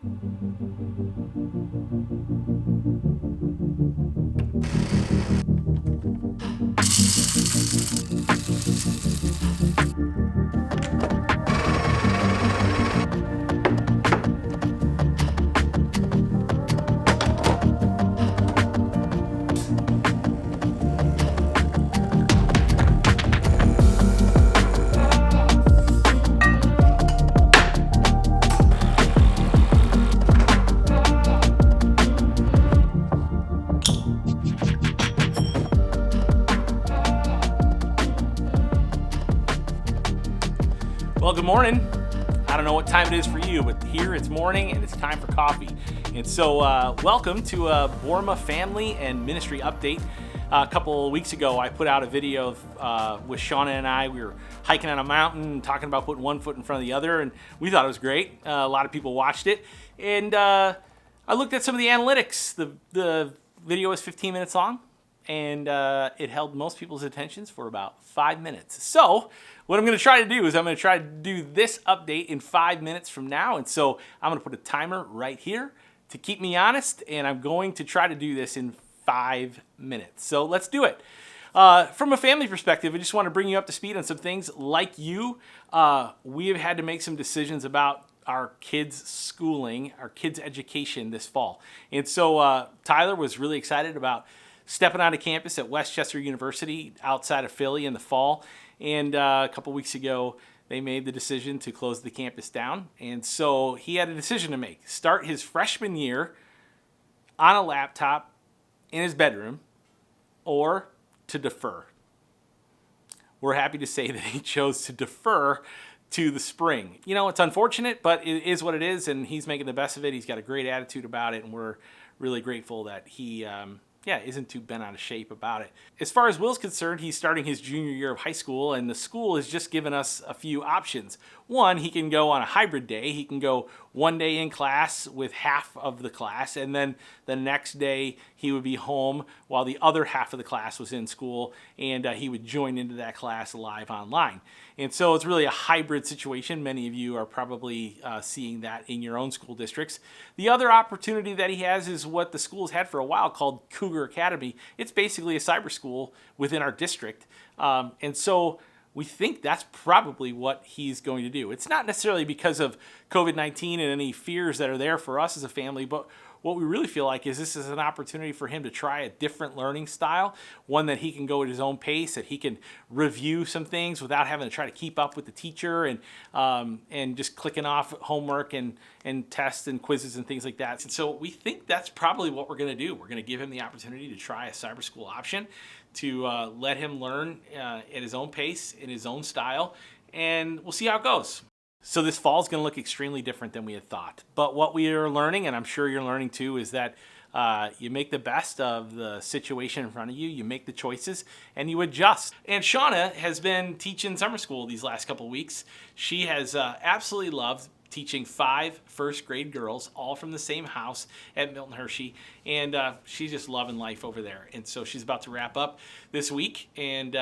Well, good morning. I don't know what time it is for you, but here it's morning and it's time for coffee. And so welcome to Borma Family and Ministry Update. A couple of weeks ago, I put out a video with Shauna and I. We were hiking on a mountain, talking about putting one foot in front of the other, and we thought it was great. A lot of people watched it. And I looked at some of the analytics. The video was 15 minutes long, and it held most people's attentions for about 5 minutes. So what I'm going to try to do is I'm going to try to do this update in 5 minutes from now. And so I'm going to put a timer right here to keep me honest, and I'm going to try to do this in 5 minutes. So let's do it. From a family perspective, I just want to bring you up to speed on some things. Like you, we have had to make some decisions about our kids' schooling, our kids' education this fall. And so Tyler was really excited about stepping onto campus at Westchester University outside of Philly in the fall. And a couple weeks ago, they made the decision to close the campus down. And so he had a decision to make. Start his freshman year on a laptop in his bedroom or to defer. We're happy to say that he chose to defer to the spring. You know, it's unfortunate, but it is what it is, and he's making the best of it. He's got a great attitude about it, and we're really grateful that he isn't too bent out of shape about it. As far as Will's concerned, he's starting his junior year of high school, and the school has just given us a few options. One, he can go on a hybrid day. He can go one day in class with half of the class, and then the next day he would be home while the other half of the class was in school, and he would join into that class live online. And so it's really a hybrid situation. Many of you are probably seeing that in your own school districts. The other opportunity that he has is what the school's had for a while called Cougar Academy. It's basically a cyber school within our district. And so we think that's probably what he's going to do. It's not necessarily because of COVID-19 and any fears that are there for us as a family, but what we really feel like is this is an opportunity for him to try a different learning style, one that he can go at his own pace, that he can review some things without having to try to keep up with the teacher and just clicking off homework and tests and quizzes and things like that. And so we think that's probably what we're going to do. We're going to give him the opportunity to try a cyber school option, to let him learn at his own pace, in his own style, and we'll see how it goes. So this fall is going to look extremely different than we had thought. But what we are learning, and I'm sure you're learning too, is that you make the best of the situation in front of you, you make the choices, and you adjust. And Shauna has been teaching summer school these last couple of weeks. She has absolutely loved teaching 5 first grade girls, all from the same house at Milton Hershey. And she's just loving life over there. And so she's about to wrap up this week and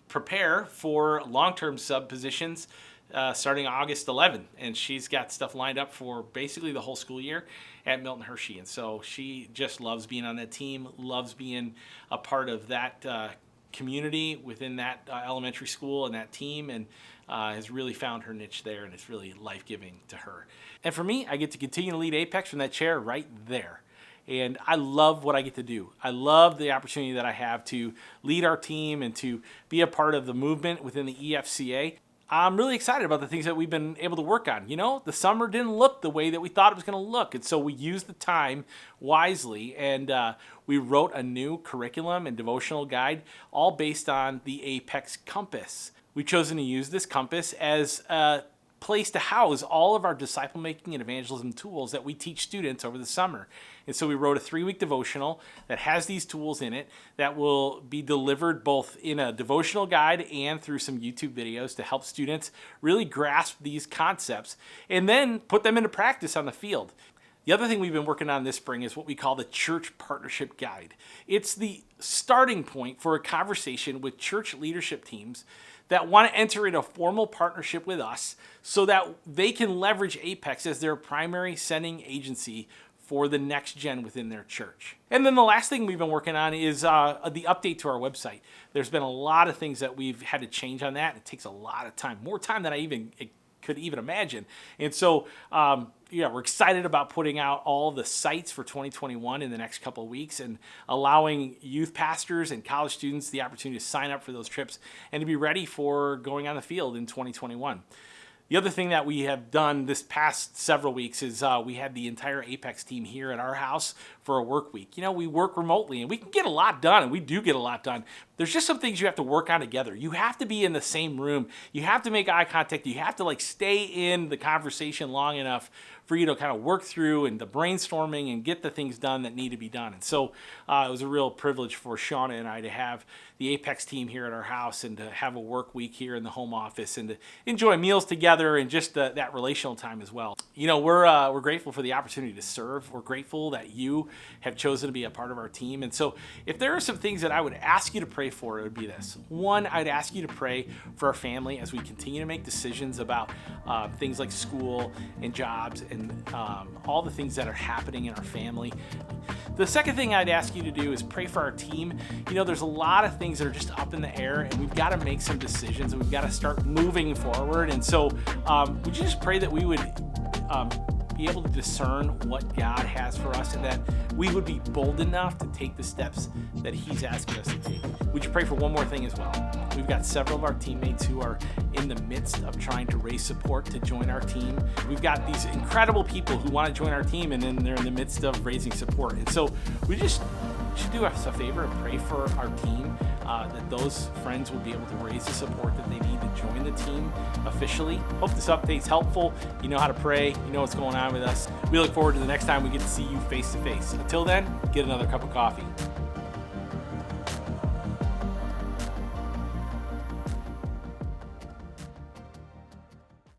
prepare for long-term sub positions starting August 11th. And she's got stuff lined up for basically the whole school year at Milton Hershey. And so she just loves being on that team, loves being a part of that community within that elementary school and that team, and has really found her niche there, and it's really life-giving to her. And for me, I get to continue to lead Apex from that chair right there. And I love what I get to do. I love the opportunity that I have to lead our team and to be a part of the movement within the EFCA. I'm really excited about the things that we've been able to work on. You know, the summer didn't look the way that we thought it was going to look. And so we used the time wisely, and we wrote a new curriculum and devotional guide, all based on the Apex Compass. We've chosen to use this compass as a place to house all of our disciple making and evangelism tools that we teach students over the summer. And so we wrote a 3-week devotional that has these tools in it that will be delivered both in a devotional guide and through some YouTube videos to help students really grasp these concepts and then put them into practice on the field. The other thing we've been working on this spring is what we call the Church Partnership Guide. It's the starting point for a conversation with church leadership teams that want to enter in a formal partnership with us so that they can leverage Apex as their primary sending agency for the next gen within their church. And then the last thing we've been working on is the update to our website. There's been a lot of things that we've had to change on that. It takes a lot of time, more time than I could even imagine. And so, we're excited about putting out all the sites for 2021 in the next couple of weeks and allowing youth pastors and college students the opportunity to sign up for those trips and to be ready for going on the field in 2021. The other thing that we have done this past several weeks is we had the entire Apex team here at our house for a work week. We work remotely and we can get a lot done, and we do get a lot done. There's just some things you have to work on together. You have to be in the same room. You have to make eye contact. You have to stay in the conversation long enough for you to kind of work through and the brainstorming and get the things done that need to be done. And so it was a real privilege for Shauna and I to have the Apex team here at our house and to have a work week here in the home office and to enjoy meals together and just that relational time as well. We're grateful for the opportunity to serve. We're grateful that you have chosen to be a part of our team. And so if there are some things that I would ask you to pray for, it would be this. One, I'd ask you to pray for our family as we continue to make decisions about things like school and jobs and all the things that are happening in our family. The second thing I'd ask you to do is pray for our team. There's a lot of things that are just up in the air, and we've got to make some decisions, and we've got to start moving forward. And so would you just pray that we would be able to discern what God has for us and that we would be bold enough to take the steps that He's asking us to take? Would you pray for one more thing as well? We've got several of our teammates who are in the midst of trying to raise support to join our team. We've got these incredible people who want to join our team, and then they're in the midst of raising support. And so we just should do us a favor and pray for our team, that those friends will be able to raise the support that they need to join the team officially. Hope this update's helpful. You know how to pray. You know what's going on with us. We look forward to the next time we get to see you face to face. Until then, get another cup of coffee.